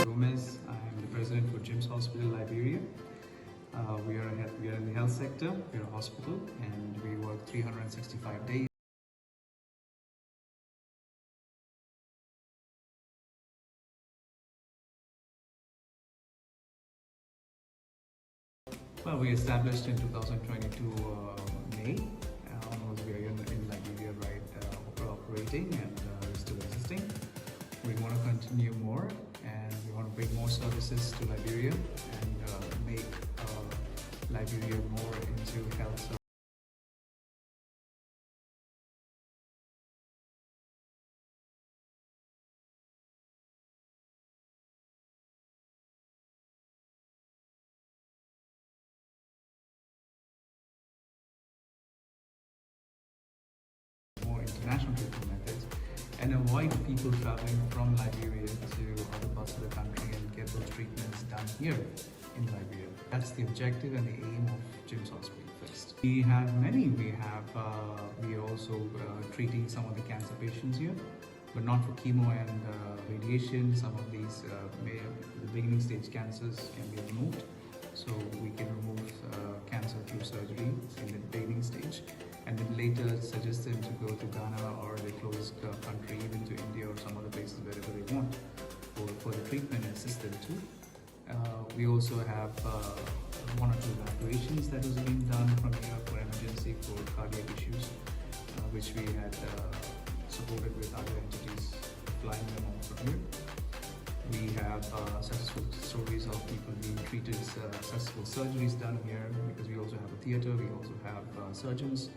Gomez. I'm the president for Gims Hospital, Liberia. We are in the health sector. We're a hospital, and we work 365 days. Well, we established in 2022 May. Almost we are in Liberia, right, operating, and we're still existing. We want to continue more, and we want to bring more services to Liberia and make Liberia more into health. More international treatment methods, and avoid people traveling from Liberia to other parts of the country and get those treatments done here in Liberia. That's the objective and the aim of Gims Hospital first. We have many. We are also treating some of the cancer patients here, but not for chemo and radiation. Some of these the beginning stage cancers can be removed. So we can remove cancer through surgery in the beginning stage, and then later suggest them to go to Ghana or the closest country, even to India or some other places wherever they want for the treatment and assist them too. We also have one or two evacuations that was being done from here for emergency for cardiac issues, which we had supported with other entities flying them all from here. We have successful stories of people being treated, successful surgeries done here, because we also have a theatre. We also have surgeons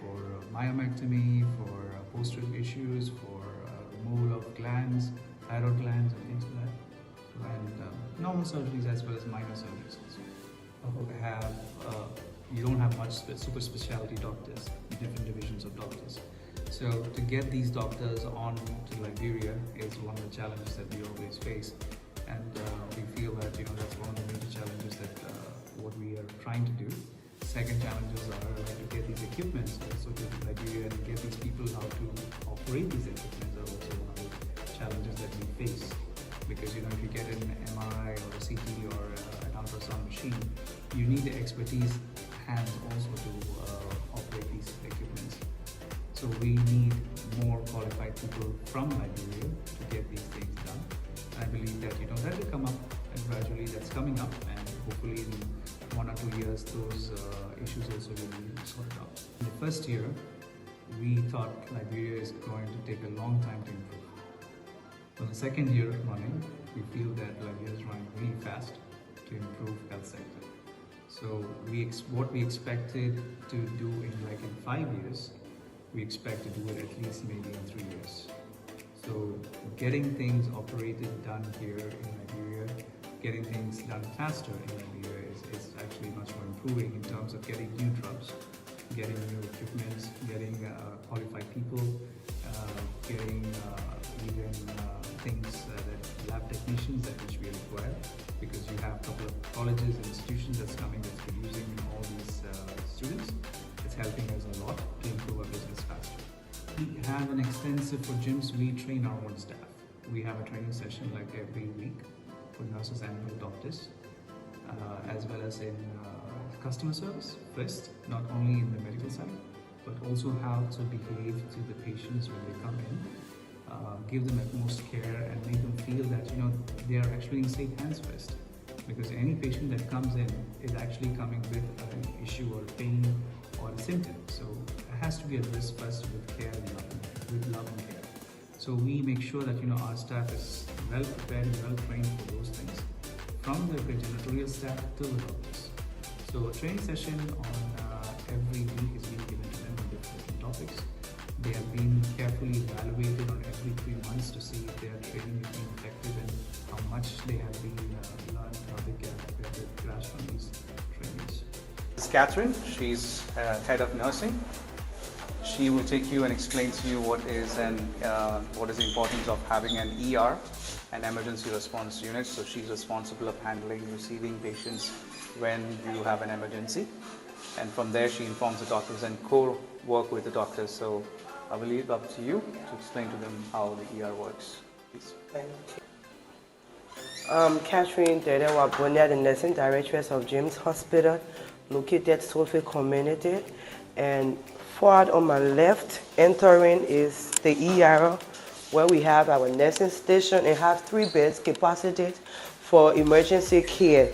for myomectomy, for posterior issues, for removal of glands, thyroid glands and things like that. And normal surgeries as well as minor surgeries also. You don't have much super specialty doctors, different divisions of doctors. So to get these doctors on to Liberia is one of the challenges that we always face, and we feel that that's one of the major challenges that what we are trying to do. Second challenges are to get these equipments also to Liberia and get these people how to operate these equipments are also one of the challenges that we face. Because if you get an MRI or a CT or an ultrasound machine, you need the expertise hands also to operate these equipments. So we need more qualified people from Liberia to get these things done. I believe that that will come up, and gradually that's coming up, and hopefully in 1 or 2 years those issues also will be sorted out. In the first year, we thought Liberia is going to take a long time to improve. For the second year running, we feel that Liberia is running really fast to improve health sector. So what we expected to do in 5 years, we expect to do it at least maybe in 3 years. So getting things operated, done here in Liberia, getting things done faster in Liberia is actually much more improving in terms of getting new drugs, getting new equipment, getting qualified people, getting even things that lab technicians that which we require, because you have a couple of colleges and institutions that's coming that's producing all these students. It's helping us a lot to improve our business faster. We have an extensive, for Gims, we train our own staff. We have a training session every week for nurses and for doctors, as well as in customer service first, not only in the medical side, but also how to behave to the patients when they come in, give them utmost care and make them feel that they are actually in safe hands first. Because any patient that comes in is actually coming with an issue or pain or a symptom. So it has to be addressed first with care and love, with love and care. So we make sure that our staff is well prepared and well trained for those things, from the janitorial staff to the doctors. So a training session on every week is being given to them on different topics. They have been carefully evaluated on every 3 months to see if their training is being effective and how much they have been learned, how they can grasp from these trainings. This is Catherine. She's head of nursing. She will take you and explain to you what is the importance of having an ER, an emergency response unit. So she's responsible of handling, receiving patients when you have an emergency, and from there she informs the doctors and co-work with the doctors. So I will leave it up to you to explain to them how the ER works. Please. Thank you. Catherine Dedewa Bonia, the nursing directress of Gims Hospital, located Sophie Community. And forward on my left, entering is the ER, where we have our nursing station and have 3 beds capacity for emergency care.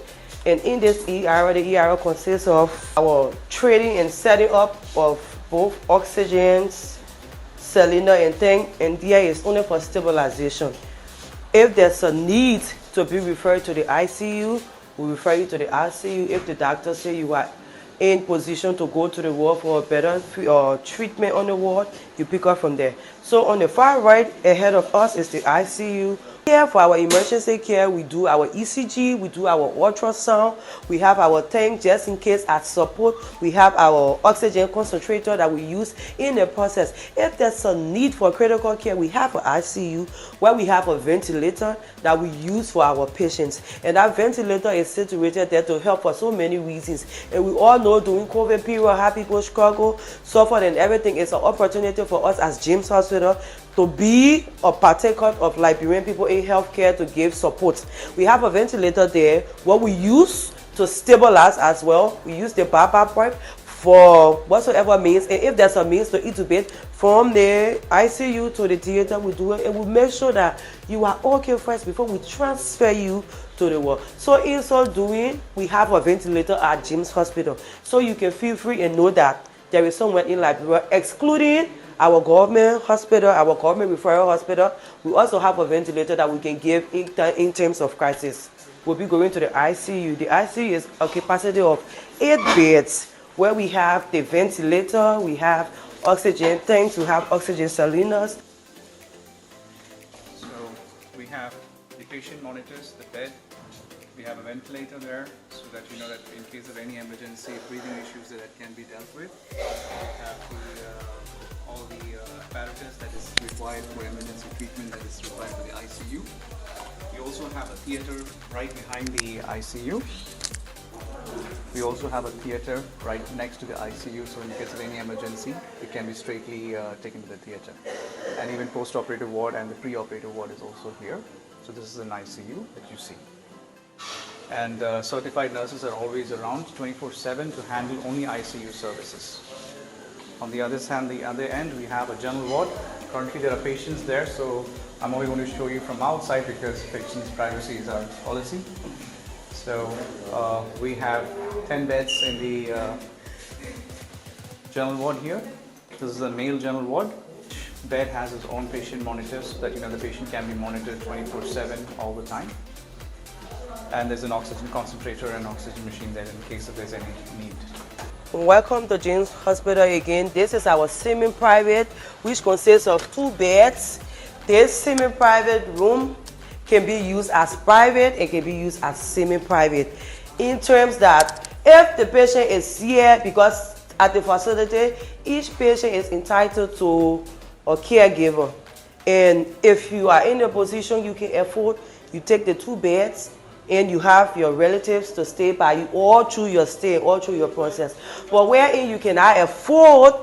And in this ER, the ER consists of our training and setting up of both oxygens, cylinder and tank, and there is only for stabilization. If there's a need to be referred to the ICU, we refer you to the ICU. If the doctor say you are in position to go to the ward for a better treatment on the ward, you pick up from there. So on the far right ahead of us is the ICU. Here for our emergency care, we do our ECG, we do our ultrasound, we have our tank just in case as support, we have our oxygen concentrator that we use in the process. If there's a need for critical care, we have an ICU where we have a ventilator that we use for our patients. And that ventilator is situated there to help for so many reasons. And we all know during COVID period how people struggle, suffer, and everything. It's an opportunity for us as Gims Hospital to be a partaker of Liberian people in healthcare to give support. We have a ventilator there, what we use to stabilize as well. We use the BABA pipe for whatsoever means, and if there's a means to intubate from the ICU to the theater, we do it, and we make sure that you are okay first before we transfer you to the ward. So in so doing, we have a ventilator at Gims Hospital. So you can feel free and know that there is someone in Liberia, excluding our government hospital, our government referral hospital. We also have a ventilator that we can give in terms of crisis. We'll be going to the ICU. The ICU is a capacity of 8 beds where we have the ventilator, we have oxygen tanks, we have oxygen cylinders. So we have the patient monitors, the bed. We have a ventilator there so that you know that in case of any emergency breathing issues that can be dealt with. We have all the apparatus that is required for emergency treatment that is required for the ICU. We also have a theater right behind the ICU. We also have a theater right next to the ICU, so in case of any emergency, it can be straightly taken to the theater. And even post-operative ward and the pre-operative ward is also here. So this is an ICU that you see. And certified nurses are always around 24/7 to handle only ICU services. On the other end, we have a general ward. Currently there are patients there, so I'm only going to show you from outside because patients' privacy is our policy. So we have 10 beds in the general ward here. This is a male general ward. Each bed has its own patient monitor so that the patient can be monitored 24/7 all the time. And there's an oxygen concentrator and oxygen machine there in case if there's any need. Welcome to Gims Hospital again. This is our semi-private, which consists of 2 beds. This semi-private room can be used as private and can be used as semi-private. In terms that if the patient is here, because at the facility, each patient is entitled to a caregiver. And if you are in a position you can afford, you take the 2 beds and you have your relatives to stay by you all through your stay, all through your process. But wherein you cannot afford,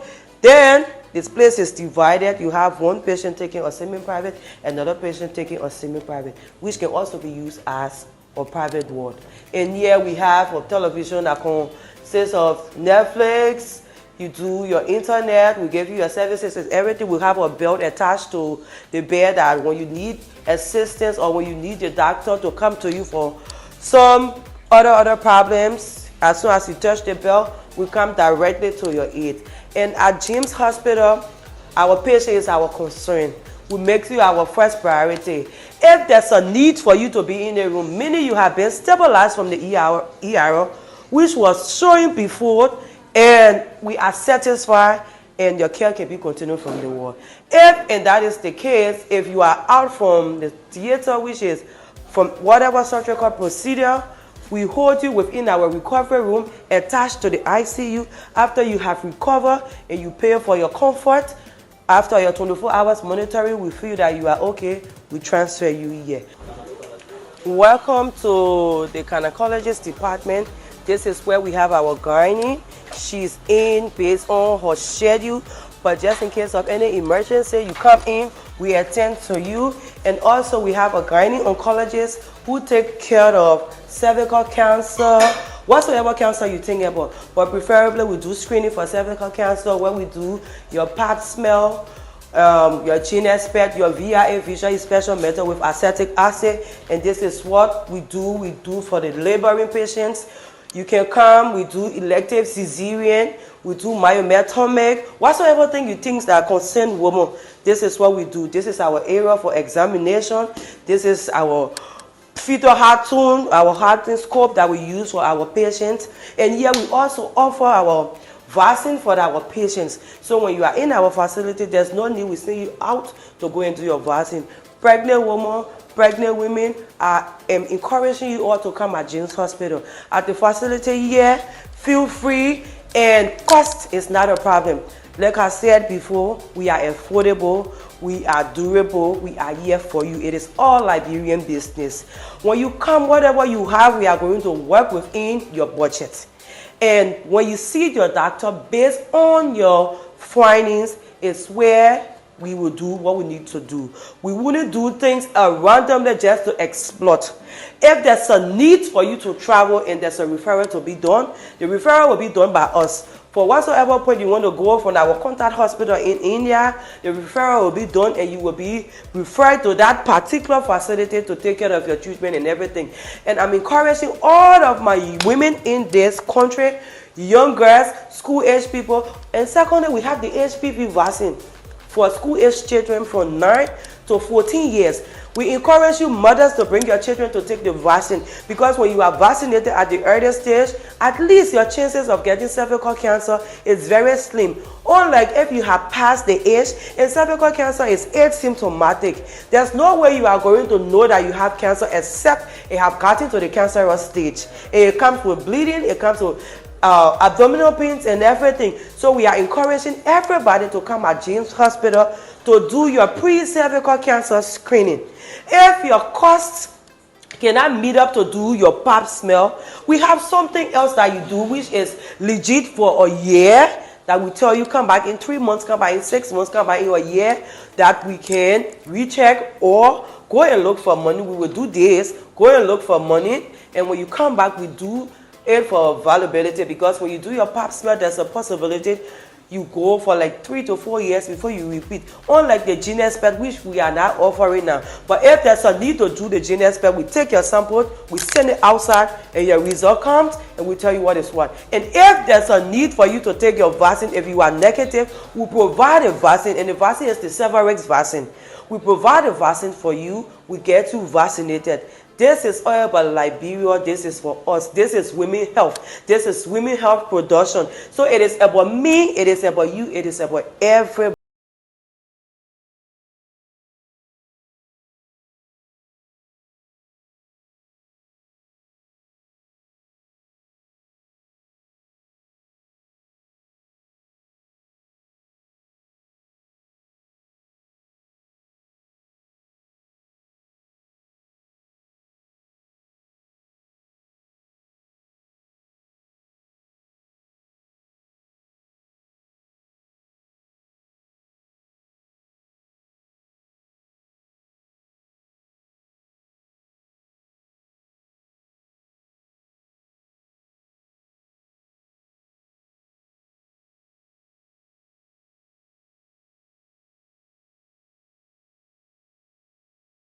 then this place is divided. You have one patient taking a semi-private, another patient taking a semi-private, which can also be used as a private ward. And here we have a television that consists of Netflix. You do your internet, we give you your services and everything. We have a belt attached to the bed that when you need assistance or when you need the doctor to come to you for some other problems, as soon as you touch the belt, we come directly to your aid. And at Gims Hospital, our patient is our concern. We make you our first priority. If there's a need for you to be in the room, meaning you have been stabilized from the ER, which was showing before, and we are satisfied and your care can be continued from the ward. If, and that is the case, if you are out from the theater, which is from whatever surgical procedure, we hold you within our recovery room attached to the ICU. After you have recovered and you pay for your comfort, after your 24 hours monitoring, we feel that you are okay, we transfer you here. Welcome to the gynecologist department. This is where we have our gynae. She's in based on her schedule, but just in case of any emergency, you come in, we attend to you. And also we have a gynae oncologist who take care of cervical cancer, whatsoever cancer you think about. But preferably we do screening for cervical cancer, where we do your pap smear, your gene expert, your VIA, visual inspection method with acetic acid. And this is what we do for the laboring patients. You can come, we do elective cesarean, we do myometromic, whatsoever thing you think that concern women, this is what we do. This is our area for examination. This is our fetal heart tune, our heart scope that we use for our patients. And here we also offer our vaccine for our patients. So when you are in our facility, there's no need we send you out to go and do your vaccine. Pregnant women, I am encouraging you all to come at Gims Hospital. At the facility here, feel free, and cost is not a problem. Like I said before, we are affordable, we are durable, we are here for you. It is all Liberian business. When you come, whatever you have, we are going to work within your budget. And when you see your doctor, based on your findings, is where we will do what we need to do. We wouldn't do things randomly just to exploit. If there's a need for you to travel and there's a referral to be done, the referral will be done by us. For whatsoever point you want to go from our contact hospital in India, the referral will be done and you will be referred to that particular facility to take care of your treatment and everything. And I'm encouraging all of my women in this country, young girls, school-age people, and secondly, we have the HPV vaccine for school-age children from 9 to 14 years. We encourage you mothers to bring your children to take the vaccine, because when you are vaccinated at the early stage, at least your chances of getting cervical cancer is very slim. Unlike if you have passed the age, and cervical cancer is asymptomatic. There's no way you are going to know that you have cancer except it have gotten to the cancerous stage. It comes with bleeding, it comes with abdominal pains and everything. So we are encouraging everybody to come at Gims Hospital to do your pre-cervical cancer screening. If your costs cannot meet up to do your pap smear, we have something else that you do which is legit for a year, that we tell you come back in 3 months, come back in 6 months, come back in a year, that we can recheck or go and look for money. We will do this, go and look for money, and when you come back, we do it for availability, because when you do your pap smear, there's a possibility you go for like 3 to 4 years before you repeat. Unlike the gene expert, which we are not offering now. But if there's a need to do the gene expert, we take your sample, we send it outside, and your result comes, and we tell you what is what. And if there's a need for you to take your vaccine, if you are negative, we provide a vaccine, and the vaccine is the Cervarix vaccine. We provide a vaccine for you, we get you vaccinated. This is all about Liberia. This is for us. This is women health. This is women health production. So it is about me, it is about you, it is about everybody.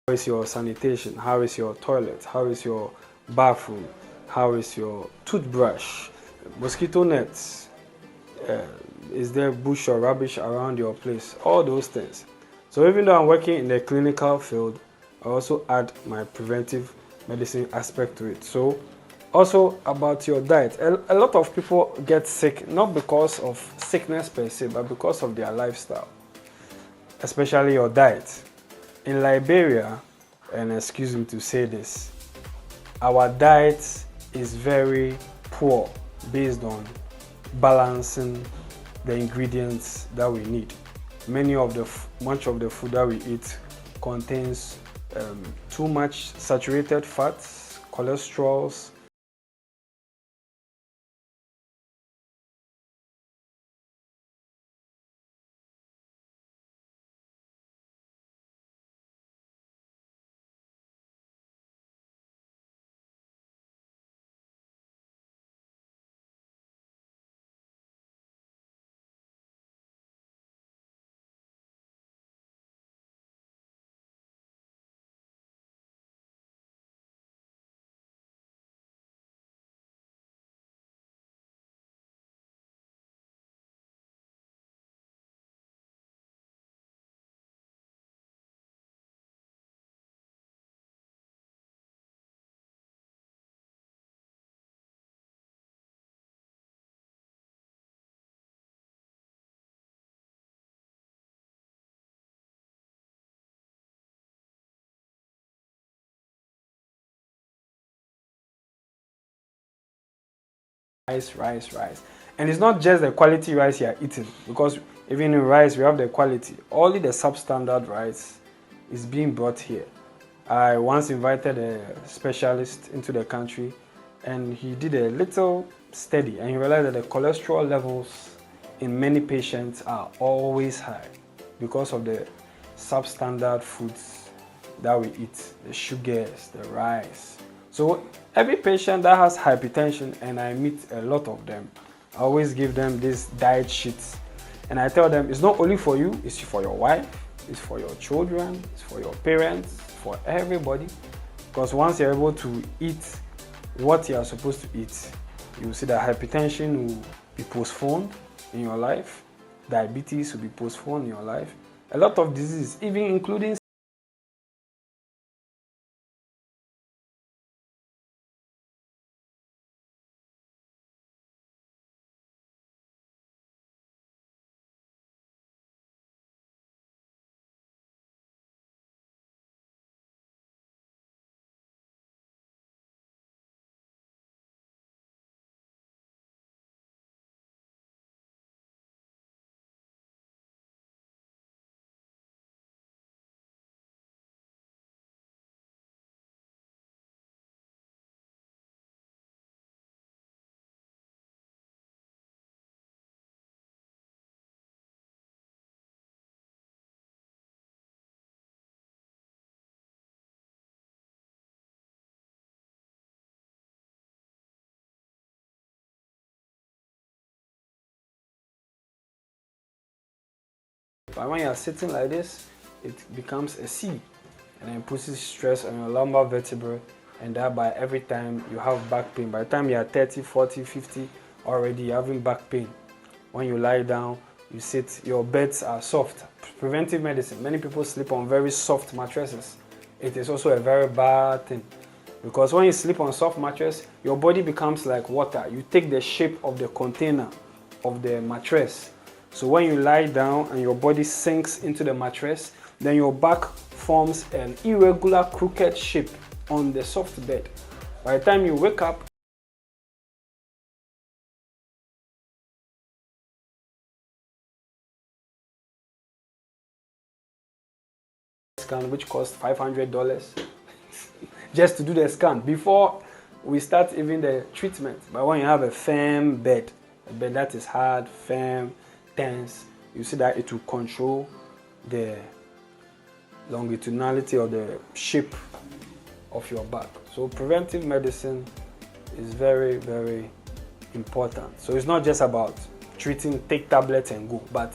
How is your sanitation? How is your toilet? How is your bathroom? How is your toothbrush? Mosquito nets? Is there bush or rubbish around your place? All those things. So even though I'm working in the clinical field, I also add my preventive medicine aspect to it. So also about your diet. A lot of people get sick not because of sickness per se, but because of their lifestyle, especially your diet. In Liberia, and excuse me to say this, our diet is very poor based on balancing the ingredients that we need. Much of the food that we eat contains too much saturated fats, cholesterols, rice. And it's not just the quality rice you're eating, because even in rice we have the quality. Only the substandard rice is being brought here. I once invited a specialist into the country, and he did a little study, and he realized that the cholesterol levels in many patients are always high because of the substandard foods that we eat, the sugars, the rice. So every patient that has hypertension, and I meet a lot of them, I always give them these diet sheets, and I tell them it's not only for you, it's for your wife, it's for your children, it's for your parents, for everybody. Because once you're able to eat what you are supposed to eat, you will see that hypertension will be postponed in your life, diabetes will be postponed in your life, a lot of diseases, even including but when you are sitting like this, it becomes a C, and then it puts stress on your lumbar vertebrae, and thereby every time you have back pain. By the time you are 30, 40, 50, already you're having back pain. When you lie down, you sit, your beds are soft. Preventive medicine, many people sleep on very soft mattresses. It is also a very bad thing, because when you sleep on soft mattress, your body becomes like water. You take the shape of the container of the mattress. So when you lie down and your body sinks into the mattress, then your back forms an irregular crooked shape on the soft bed. By the time you wake up, scan, which costs $500 just to do the scan before we start even the treatment. But when you have a firm bed, a bed that is hard, firm, tense, you see that it will control the longitudinality or the shape of your back. So preventive medicine is very, very important. So it's not just about treating, take tablets and go, but